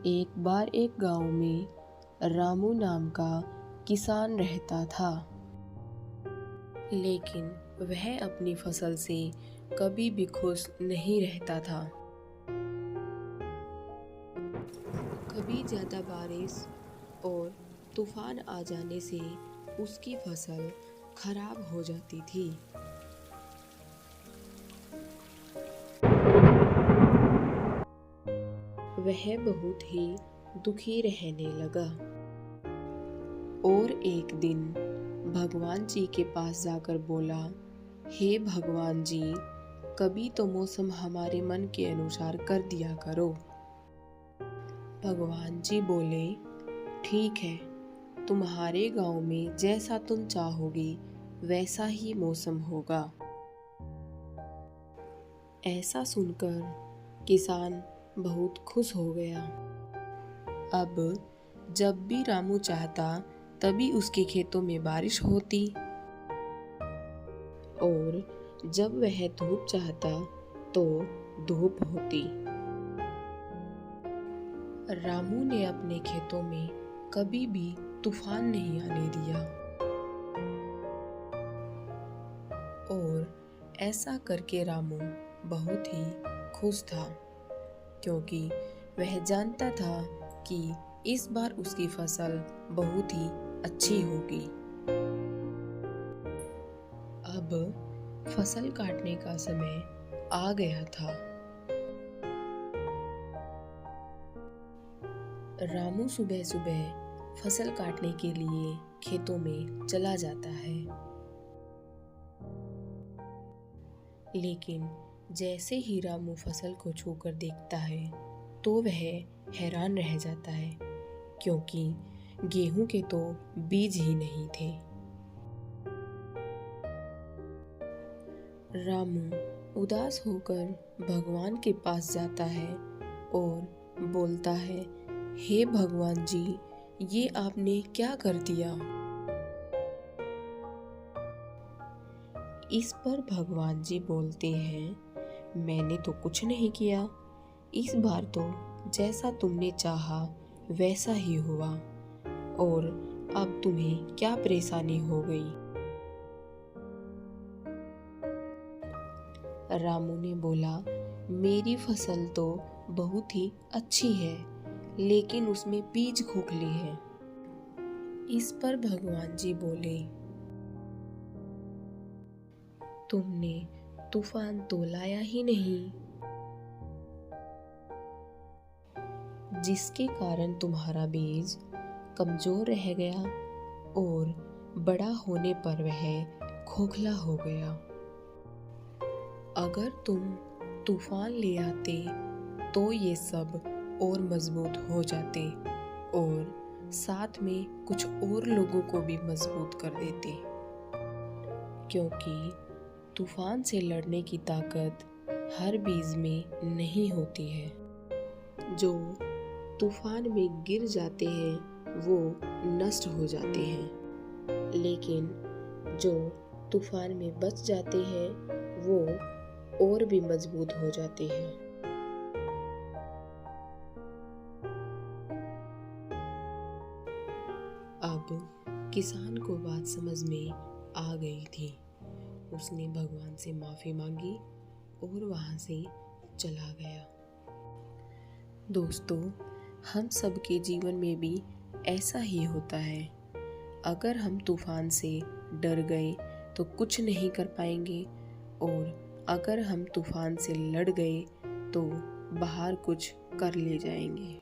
एक बार एक गांव में रामू नाम का किसान रहता था, लेकिन वह अपनी फसल से कभी भी खुश नहीं रहता था। कभी ज़्यादा बारिश और तूफान आ जाने से उसकी फसल खराब हो जाती थी। वह बहुत ही दुखी रहने लगा और एक दिन भगवान जी के पास जाकर बोला, हे भगवान जी, कभी तो मौसम हमारे मन के अनुसार कर दिया करो। भगवान जी बोले, ठीक है, तुम्हारे गांव में जैसा तुम चाहोगी वैसा ही मौसम होगा। ऐसा सुनकर किसान बहुत खुश हो गया। अब जब भी रामू चाहता तभी उसके खेतों में बारिश होती और जब वह धूप चाहता तो धूप होती। रामू ने अपने खेतों में कभी भी तूफान नहीं आने दिया और ऐसा करके रामू बहुत ही खुश था, क्योंकि वह जानता था कि इस बार उसकी फसल बहुत ही अच्छी होगी। अब फसल काटने का समय आ गया था। रामू सुबह सुबह फसल काटने के लिए खेतों में चला जाता है, लेकिन जैसे ही रामू फसल को छूकर देखता है तो वह हैरान रह जाता है, क्योंकि गेहूं के तो बीज ही नहीं थे। रामू उदास होकर भगवान के पास जाता है और बोलता है, हे भगवान जी, ये आपने क्या कर दिया? इस पर भगवान जी बोलते हैं, मैंने तो कुछ नहीं किया, इस बार तो जैसा तुमने चाहा वैसा ही हुआ, और अब तुम्हें क्या परेशानी हो गई? रामू ने बोला, मेरी फसल तो बहुत ही अच्छी है, लेकिन उसमें बीज खोखले हैं। इस पर भगवान जी बोले, तुमने तूफान तो लाया ही नहीं, जिसके कारण तुम्हारा बीज कमजोर रह गया और बड़ा होने पर वह खोखला हो गया। अगर तुम तूफान ले आते तो ये सब और मजबूत हो जाते और साथ में कुछ और लोगों को भी मजबूत कर देते, क्योंकि तूफान से लड़ने की ताकत हर बीज में नहीं होती है। जो तूफान में गिर जाते हैं वो नष्ट हो जाते हैं, लेकिन जो तूफान में बच जाते हैं वो और भी मजबूत हो जाते हैं। अब किसान को बात समझ में आ गई थी। उसने भगवान से माफी मांगी और वहां से चला गया। दोस्तों, हम सबके जीवन में भी ऐसा ही होता है। अगर हम तूफान से डर गए तो कुछ नहीं कर पाएंगे, और अगर हम तूफान से लड़ गए तो बाहर कुछ कर ले जाएंगे।